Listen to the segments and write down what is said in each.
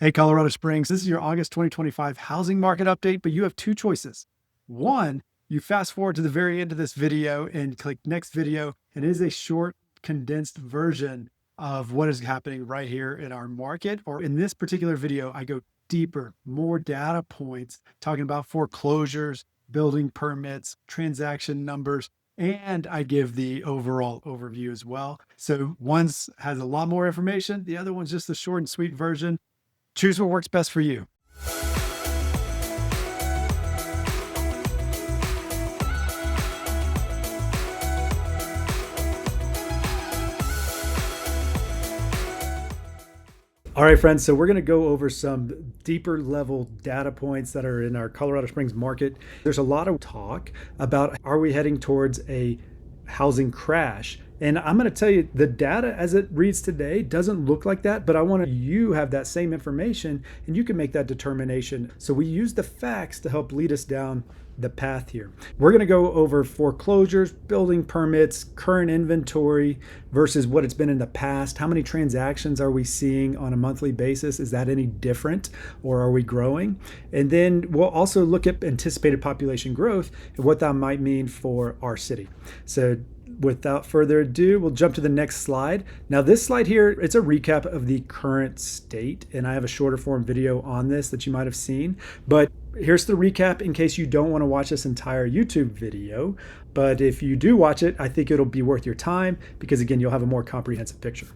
Hey, Colorado Springs, this is your August 2025 housing market update, but you have two choices. One, you fast forward to the very end of this video and click next video, and it is a short, condensed version of what is happening right here in our market. Or in this particular video, I go deeper, more data points, talking about foreclosures, building permits, transaction numbers, and I give the overall overview as well. So one's has a lot more information, the other one's just the short and sweet version. Choose what works best for you. All right, friends, so we're going to go over some deeper level data points that are in our Colorado Springs market. There's a lot of talk about, are we heading towards a housing crash? And I'm going to tell you, the data as it reads today doesn't look like that, but I want you have that same information and you can make that determination. So we use the facts to help lead us down the path here. We're going to go over foreclosures, building permits, current inventory versus what it's been in the past. How many transactions are we seeing on a monthly basis? Is that any different, or are we growing? And then we'll also look at anticipated population growth and what that might mean for our city. So without further ado, we'll jump to the next slide. Now this slide here, it's a recap of the current state, and I have a shorter form video on this that you might have seen, but here's the recap in case you don't want to watch this entire YouTube video. But if you do watch it, I think it'll be worth your time because again, you'll have a more comprehensive picture.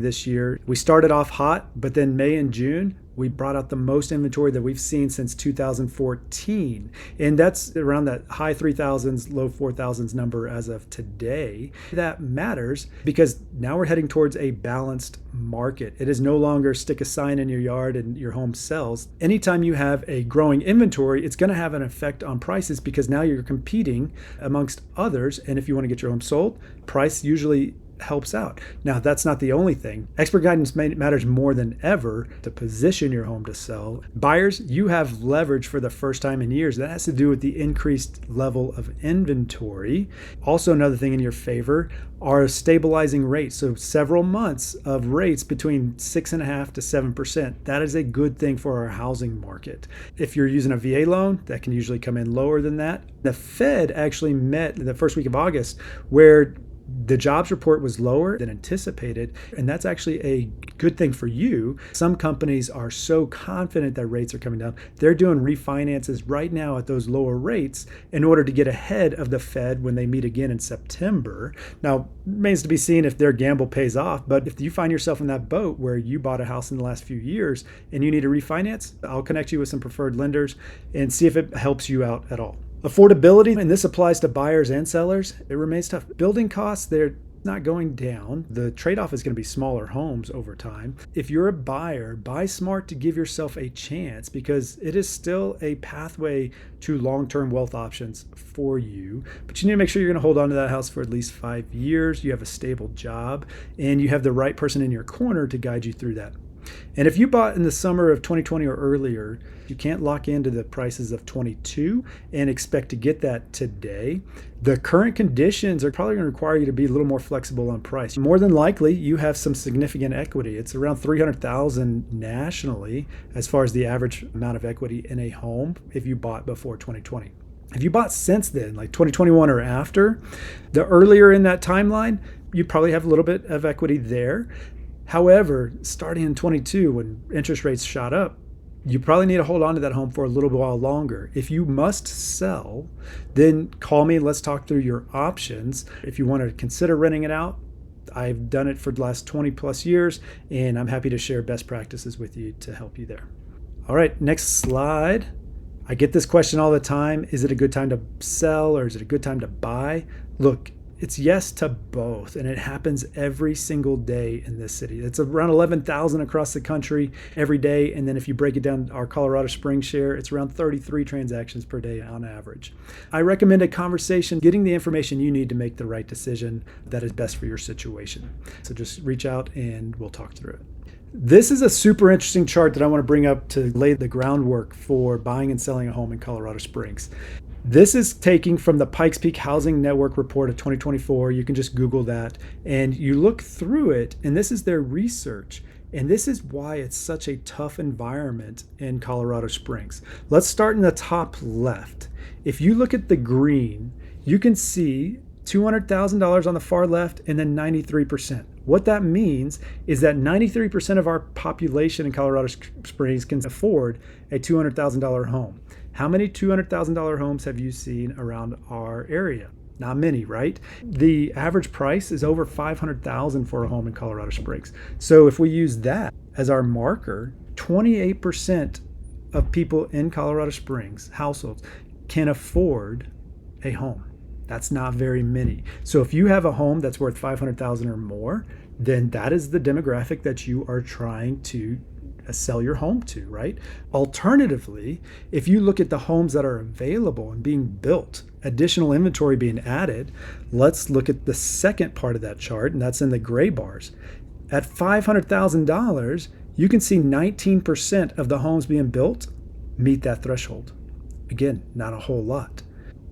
This year, we started off hot, but then May and June, we brought out the most inventory that we've seen since 2014. And that's around that high 3,000s, low 4,000s number as of today. That matters because now we're heading towards a balanced market. It is no longer stick a sign in your yard and your home sells. Anytime you have a growing inventory, it's going to have an effect on prices because now you're competing amongst others. And if you want to get your home sold, price usually helps out. Now, that's not the only thing. Expert guidance matters more than ever to position your home to sell. Buyers, you have leverage for the first time in years. That has to do with the increased level of inventory. Also, another thing in your favor are stabilizing rates. So several months of rates between 6.5% to 7%. That is a good thing for our housing market. If you're using a VA loan, that can usually come in lower than that. The Fed actually met the first week of August where the jobs report was lower than anticipated, and that's actually a good thing for you. Some companies are so confident that rates are coming down, they're doing refinances right now at those lower rates in order to get ahead of the Fed when they meet again in September. Now, remains to be seen if their gamble pays off, but if you find yourself in that boat where you bought a house in the last few years and you need to refinance, I'll connect you with some preferred lenders and see if it helps you out at all. Affordability, and this applies to buyers and sellers, it remains tough. Building costs, they're not going down. The trade-off is going to be smaller homes over time. If you're a buyer, buy smart to give yourself a chance because it is still a pathway to long-term wealth options for you. But you need to make sure you're going to hold on to that house for at least 5 years. You have a stable job and you have the right person in your corner to guide you through that. And if you bought in the summer of 2020 or earlier, you can't lock into the prices of 22 and expect to get that today. The current conditions are probably going to require you to be a little more flexible on price. More than likely, you have some significant equity. It's around $300,000 nationally as far as the average amount of equity in a home if you bought before 2020. If you bought since then, like 2021 or after, the earlier in that timeline, you probably have a little bit of equity there. However, starting in 22, when interest rates shot up, you probably need to hold on to that home for a little while longer. If you must sell, then call me and let's talk through your options. If you want to consider renting it out, I've done it for the last 20 plus years, and I'm happy to share best practices with you to help you there. All right, next slide. I get this question all the time. Is it a good time to sell or is it a good time to buy? Look, it's yes to both, and it happens every single day in this city. It's around 11,000 across the country every day, and then if you break it down, our Colorado Springs share, it's around 33 transactions per day on average. I recommend a conversation, getting the information you need to make the right decision that is best for your situation. So just reach out and we'll talk through it. This is a super interesting chart that I want to bring up to lay the groundwork for buying and selling a home in Colorado Springs. This is taking from the Pikes Peak Housing Network report of 2024. You can just Google that and you look through it, and this is their research. And this is why it's such a tough environment in Colorado Springs. Let's start in the top left. If you look at the green, you can see $200,000 on the far left and then 93%. What that means is that 93% of our population in Colorado Springs can afford a $200,000 home. How many $200,000 homes have you seen around our area? Not many, right? The average price is over $500,000 for a home in Colorado Springs. So if we use that as our marker, 28% of people in Colorado Springs, households, can afford a home. That's not very many. So if you have a home that's worth $500,000 or more, then that is the demographic that you are trying to sell your home to, right? Alternatively, if you look at the homes that are available and being built, additional inventory being added, let's look at the second part of that chart, and that's in the gray bars. At $500,000, you can see 19% of the homes being built meet that threshold. Again, not a whole lot.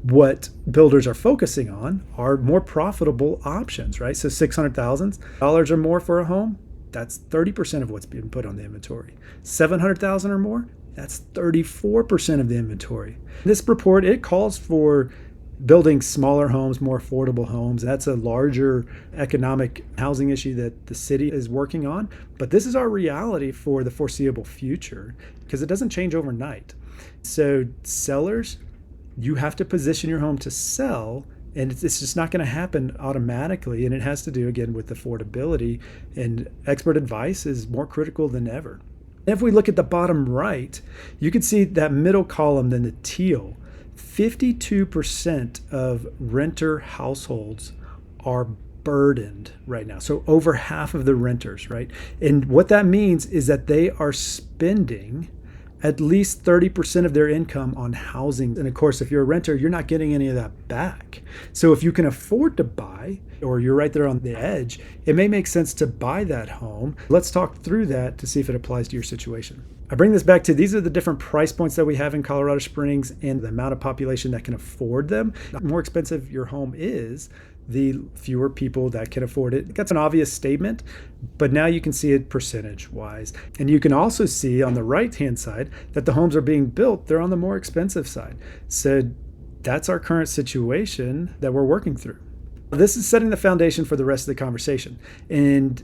What builders are focusing on are more profitable options, right? So $600,000 or more for a home, that's 30% of what's being put on the inventory. $700,000 or more, that's 34% of the inventory. This report, it calls for building smaller homes, more affordable homes. That's a larger economic housing issue that the city is working on. But this is our reality for the foreseeable future because it doesn't change overnight. So sellers, you have to position your home to sell, and it's just not going to happen automatically. And it has to do, again, with affordability, and expert advice is more critical than ever. If we look at the bottom right, you can see that middle column, then the teal, 52% of renter households are burdened right now. So over half of the renters, right? And what that means is that they are spending at least 30% of their income on housing. And of course, if you're a renter, you're not getting any of that back. So if you can afford to buy, or you're right there on the edge, it may make sense to buy that home. Let's talk through that to see if it applies to your situation. I bring this back to, these are the different price points that we have in Colorado Springs and the amount of population that can afford them. The more expensive your home is, the fewer people that can afford it. That's an obvious statement, but now you can see it percentage-wise. And you can also see on the right-hand side that the homes are being built, they're on the more expensive side. So that's our current situation that we're working through. This is setting the foundation for the rest of the conversation. And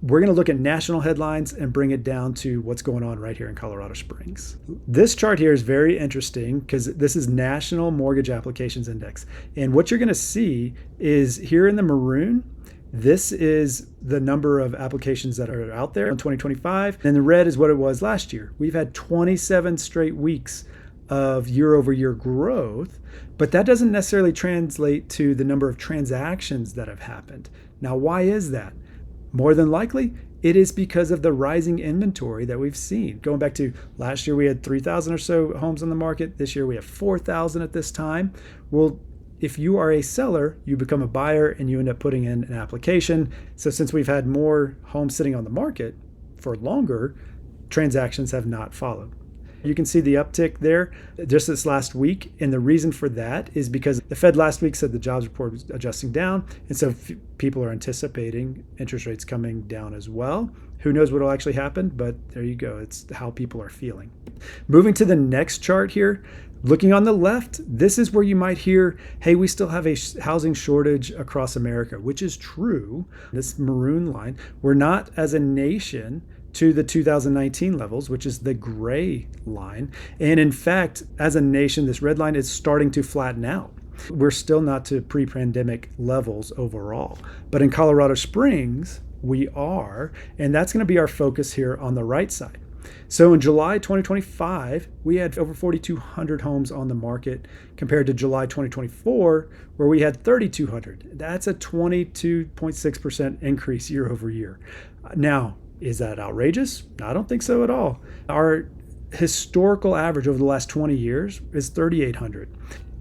we're going to look at national headlines and bring it down to what's going on right here in Colorado Springs. This chart here is very interesting because this is National Mortgage Applications Index. And what you're going to see is here in the maroon, this is the number of applications that are out there in 2025. And the red is what it was last year. We've had 27 straight weeks of year-over-year growth, but that doesn't necessarily translate to the number of transactions that have happened. Now, why is that? More than likely, it is because of the rising inventory that we've seen. Going back to last year, we had 3,000 or so homes on the market. This year, we have 4,000 at this time. Well, if you are a seller, you become a buyer and you end up putting in an application. So since we've had more homes sitting on the market for longer, transactions have not followed. You can see the uptick there just this last week. And the reason for that is because the Fed last week said the jobs report was adjusting down. And so people are anticipating interest rates coming down as well. Who knows what will actually happen, but there you go. It's how people are feeling. Moving to the next chart here, looking on the left, this is where you might hear, hey, we still have a housing shortage across America, which is true. This maroon line, we're not as a nation to the 2019 levels, which is the gray line. And in fact, as a nation, this red line is starting to flatten out. We're still not to pre-pandemic levels overall. But in Colorado Springs, we are, and that's going to be our focus here on the right side. So in July 2025, we had over 4,200 homes on the market compared to July 2024, where we had 3,200. That's a 22.6% increase year over year. Now, is that outrageous? I don't think so at all. Our historical average over the last 20 years is 3,800.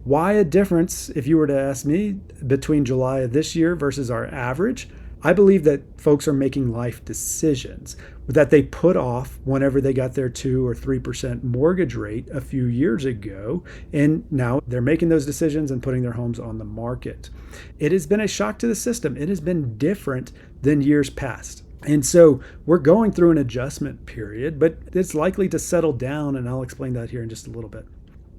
Why a difference, if you were to ask me, between July of this year versus our average? I believe that folks are making life decisions that they put off whenever they got their 2 or 3% mortgage rate a few years ago. And now they're making those decisions and putting their homes on the market. It has been a shock to the system. It has been different than years past. And so we're going through an adjustment period, but it's likely to settle down. And I'll explain that here in just a little bit.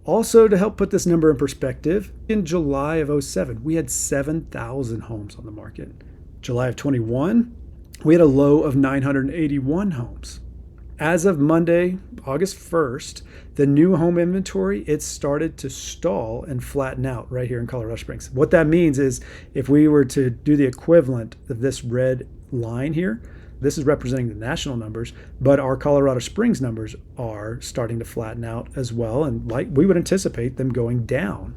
Also, to help put this number in perspective, in July of 07, we had 7,000 homes on the market. July of 21, we had a low of 981 homes. As of Monday, August 1st, the new home inventory, it started to stall and flatten out right here in Colorado Springs. What that means is if we were to do the equivalent of this red line here, this is representing the national numbers, but our Colorado Springs numbers are starting to flatten out as well. And like we would anticipate them going down.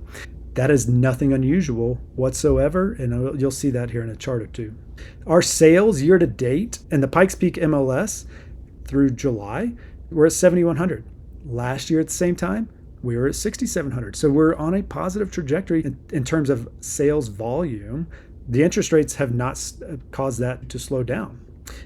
That is nothing unusual whatsoever, and you'll see that here in a chart or two. Our sales year to date and the Pikes Peak MLS through July, we're at 7,100. Last year at the same time, we were at 6,700. So we're on a positive trajectory in terms of sales volume. The interest rates have not caused that to slow down.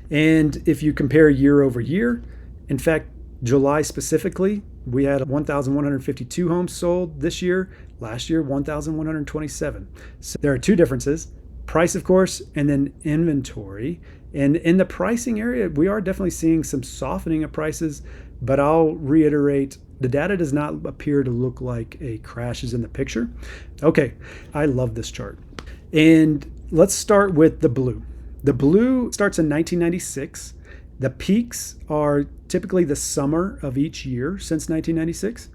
And if you compare year over year, in fact, July specifically, we had 1,152 homes sold this year. Last year, 1,127. So there are two differences: price, of course, and then inventory. And in the pricing area, we are definitely seeing some softening of prices, but I'll reiterate, the data does not appear to look like a crash is in the picture. Okay, I love this chart. And let's start with the blue. The blue starts in 1996. The peaks are typically the summer of each year since 1996.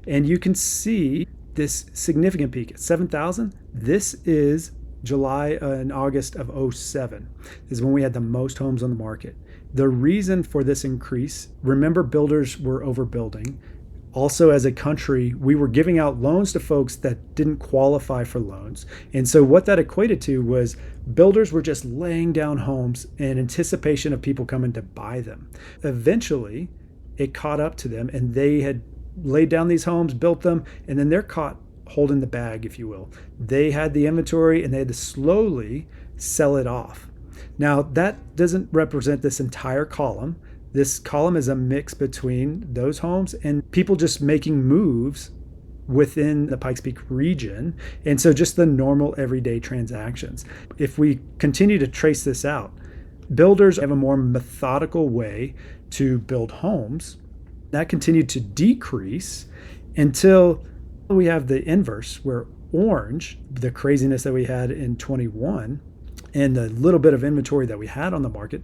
And you can see this significant peak at 7,000. This is July and August of 07 is when we had the most homes on the market. The reason for this increase, remember, builders were overbuilding. Also, as a country, we were giving out loans to folks that didn't qualify for loans. And so what that equated to was builders were just laying down homes in anticipation of people coming to buy them. Eventually, it caught up to them, and they had laid down these homes, built them, and then they're caught holding the bag, if you will. They had the inventory and they had to slowly sell it off. Now, that doesn't represent this entire column. This column is a mix between those homes and people just making moves within the Pikes Peak region. And so just the normal everyday transactions. If we continue to trace this out, builders have a more methodical way to build homes. That continued to decrease until we have the inverse, where orange, the craziness that we had in 21 and the little bit of inventory that we had on the market,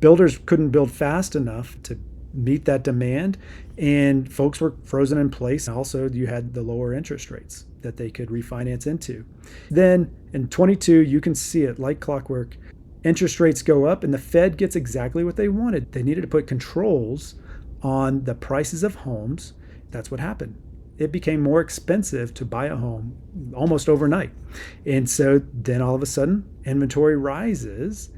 builders couldn't build fast enough to meet that demand, and folks were frozen in place. Also, you had the lower interest rates that they could refinance into. Then in 22, you can see it like clockwork. Interest rates go up and the Fed gets exactly what they wanted. They needed to put controls on the prices of homes. That's what happened. It became more expensive to buy a home almost overnight. And so then all of a sudden, inventory rises.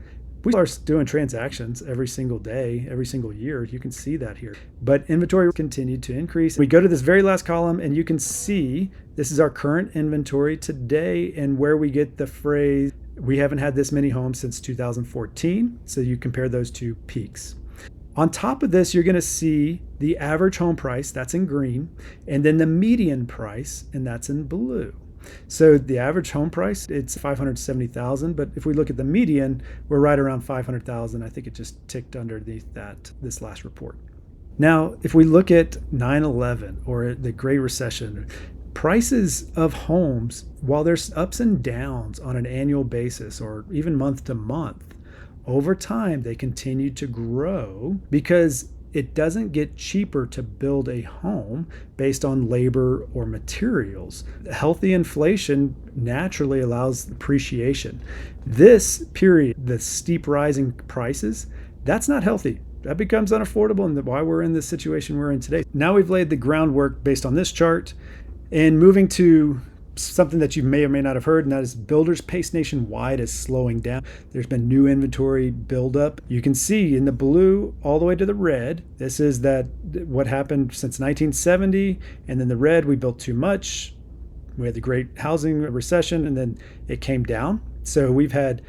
We are doing transactions every single day, every single year. You can see that here. But inventory continued to increase. We go to this very last column and you can see this is our current inventory today, and where we get the phrase, we haven't had this many homes since 2014. So you compare those two peaks. On top of this, you're going to see the average home price, that's in green, and then the median price, and that's in blue. So the average home price, it's $570,000, but if we look at the median, we're right around $500,000. I think it just ticked underneath that this last report. Now, if we look at 9/11 or the Great Recession, prices of homes, while there's ups and downs on an annual basis or even month to month, over time, they continue to grow because it doesn't get cheaper to build a home based on labor or materials. Healthy inflation naturally allows appreciation. This period, the steep rising prices, that's not healthy. That becomes unaffordable, and why we're in this situation we're in today. Now we've laid the groundwork based on this chart, and moving to something that you may or may not have heard, and that is builders pace nationwide is slowing down. There's been new inventory buildup. You can see in the blue all the way to the red, this is that what happened since 1970, and then the red, we built too much. We had the Great Housing Recession, and then it came down. So we've had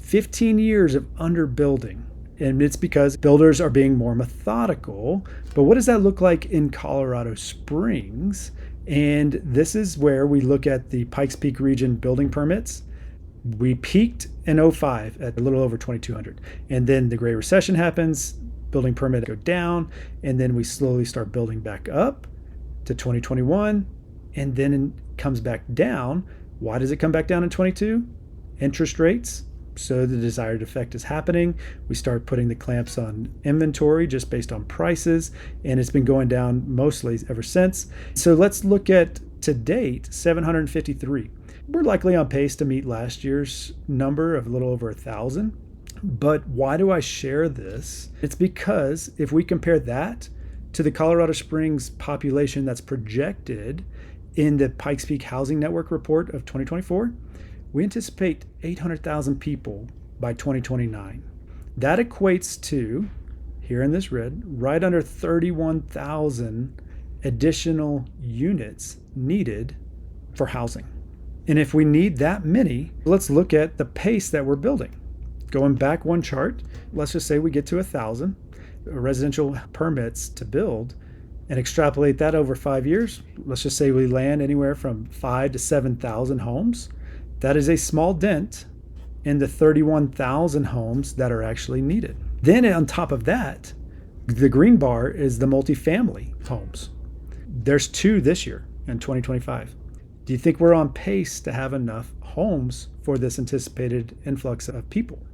15 years of underbuilding. And it's because builders are being more methodical. But what does that look like in Colorado Springs? And this is where we look at the Pikes Peak region building permits. We peaked in 05 at a little over 2,200. And then the Great Recession happens, building permit go down, and then we slowly start building back up to 2021, and then it comes back down. Why does it come back down in 22? Interest rates. So the desired effect is happening. We start putting the clamps on inventory just based on prices, and it's been going down mostly ever since. So let's look at to date, 753. We're likely on pace to meet last year's number of a little over 1,000. But why do I share this? It's because if we compare that to the Colorado Springs population that's projected in the Pikes Peak Housing Network report of 2024, we anticipate 800,000 people by 2029. That equates to, here in this red, right under 31,000 additional units needed for housing. And if we need that many, let's look at the pace that we're building. Going back one chart, let's just say we get to 1,000 residential permits to build and extrapolate that over 5 years. Let's just say we land anywhere from 5,000 to 7,000 homes. That is a small dent in the 31,000 homes that are actually needed. Then on top of that, the green bar is the multifamily homes. There's 2 this year in 2025. Do you think we're on pace to have enough homes for this anticipated influx of people?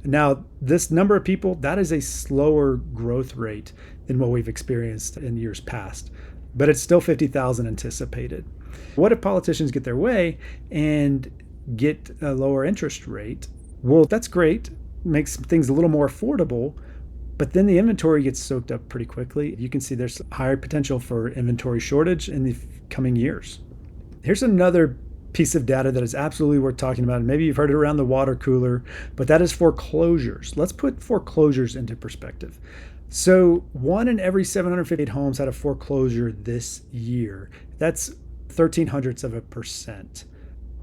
Now, this number of people, that is a slower growth rate than what we've experienced in years past, but it's still 50,000 anticipated. What if politicians get their way and get a lower interest rate? Well, that's great, makes things a little more affordable, but then the inventory gets soaked up pretty quickly. You can see there's higher potential for inventory shortage in the coming years. Here's another piece of data that is absolutely worth talking about. And maybe you've heard it around the water cooler, but that is foreclosures. Let's put foreclosures into perspective. So 1 in every 758 homes had a foreclosure this year. That's 0.13%.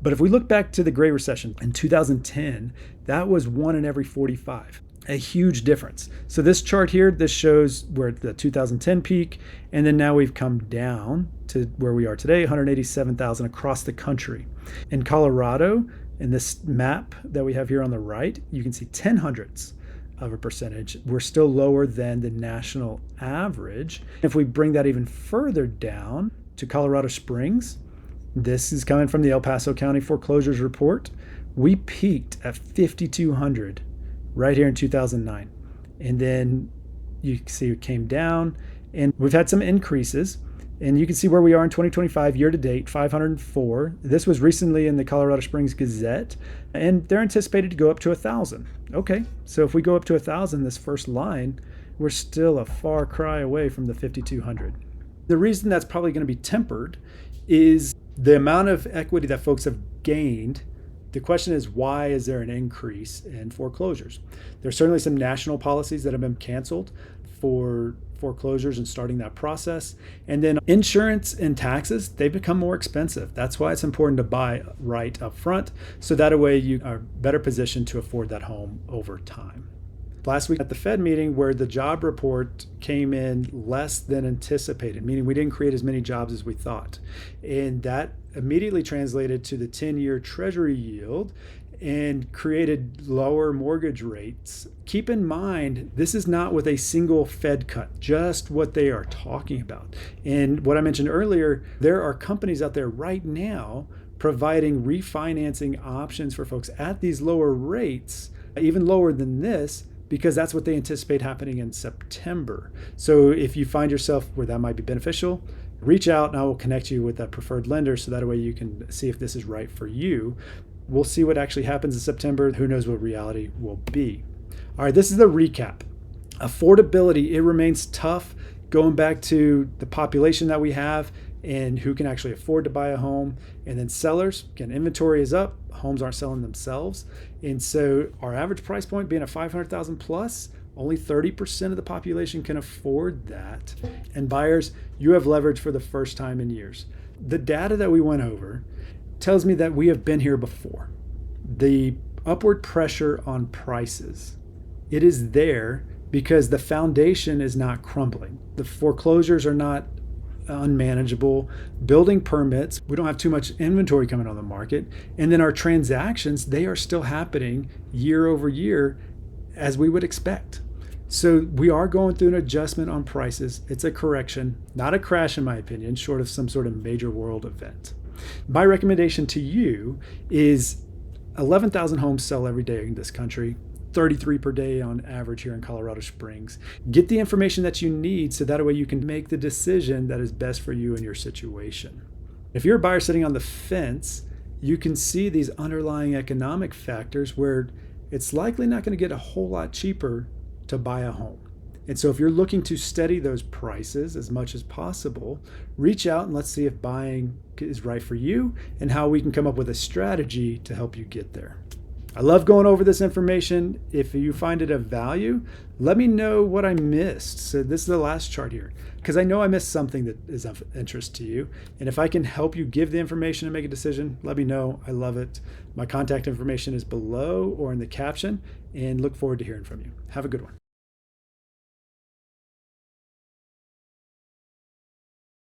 But if we look back to the Great Recession in 2010, that was 1 in every 45. A huge difference. So this chart here, this shows we're at the 2010 peak, and then now we've come down to where we are today, 187,000 across the country. In Colorado, in this map that we have here on the right, you can see 0.1%. We're still lower than the national average. If we bring that even further down to Colorado Springs, this is coming from the El Paso County Foreclosures report. We peaked at 5,200 right here in 2009. And then you can see it came down, and we've had some increases. And you can see where we are in 2025 year to date, 504. This was recently in the Colorado Springs Gazette, and they're anticipated to go up to 1,000. Okay, so if we go up to 1,000, this first line, we're still a far cry away from the 5,200. The reason that's probably going to be tempered is the amount of equity that folks have gained. The question is, why is there an increase in foreclosures? There's certainly some national policies that have been canceled for foreclosures and starting that process. And then insurance and taxes, they become more expensive. That's why it's important to buy right up front, so that way you are better positioned to afford that home over time. Last week at the Fed meeting, where the job report came in less than anticipated, meaning we didn't create as many jobs as we thought. And that immediately translated to the 10-year Treasury yield and created lower mortgage rates. Keep in mind, this is not with a single Fed cut, just what they are talking about. And what I mentioned earlier, there are companies out there right now providing refinancing options for folks at these lower rates, even lower than this, because that's what they anticipate happening in September. So if you find yourself where that might be beneficial, reach out and I will connect you with a preferred lender, so that way you can see if this is right for you. We'll see what actually happens in September. Who knows what reality will be. All right, this is the recap. Affordability, it remains tough going back to the population that we have and who can actually afford to buy a home. And then sellers, again, inventory is up, homes aren't selling themselves. And so our average price point being a 500,000 plus, only 30% of the population can afford that. And buyers, you have leverage for the first time in years. The data that we went over tells me that we have been here before. The upward pressure on prices. It is there because the foundation is not crumbling. The foreclosures are not unmanageable. Building permits, we don't have too much inventory coming on the market. And then our transactions, they are still happening year over year as we would expect. So we are going through an adjustment on prices. It's a correction, not a crash in my opinion, short of some sort of major world event. My recommendation to you is 11,000 homes sell every day in this country. 33 per day on average here in Colorado Springs. Get the information that you need so that way you can make the decision that is best for you and your situation. If you're a buyer sitting on the fence, you can see these underlying economic factors where it's likely not going to get a whole lot cheaper to buy a home. And so if you're looking to steady those prices as much as possible, reach out and let's see if buying is right for you and how we can come up with a strategy to help you get there. I love going over this information. If you find it of value, let me know what I missed. So this is the last chart here, because I know I missed something that is of interest to you. And if I can help you give the information and make a decision, let me know. I love it. My contact information is below or in the caption, and look forward to hearing from you. Have a good one.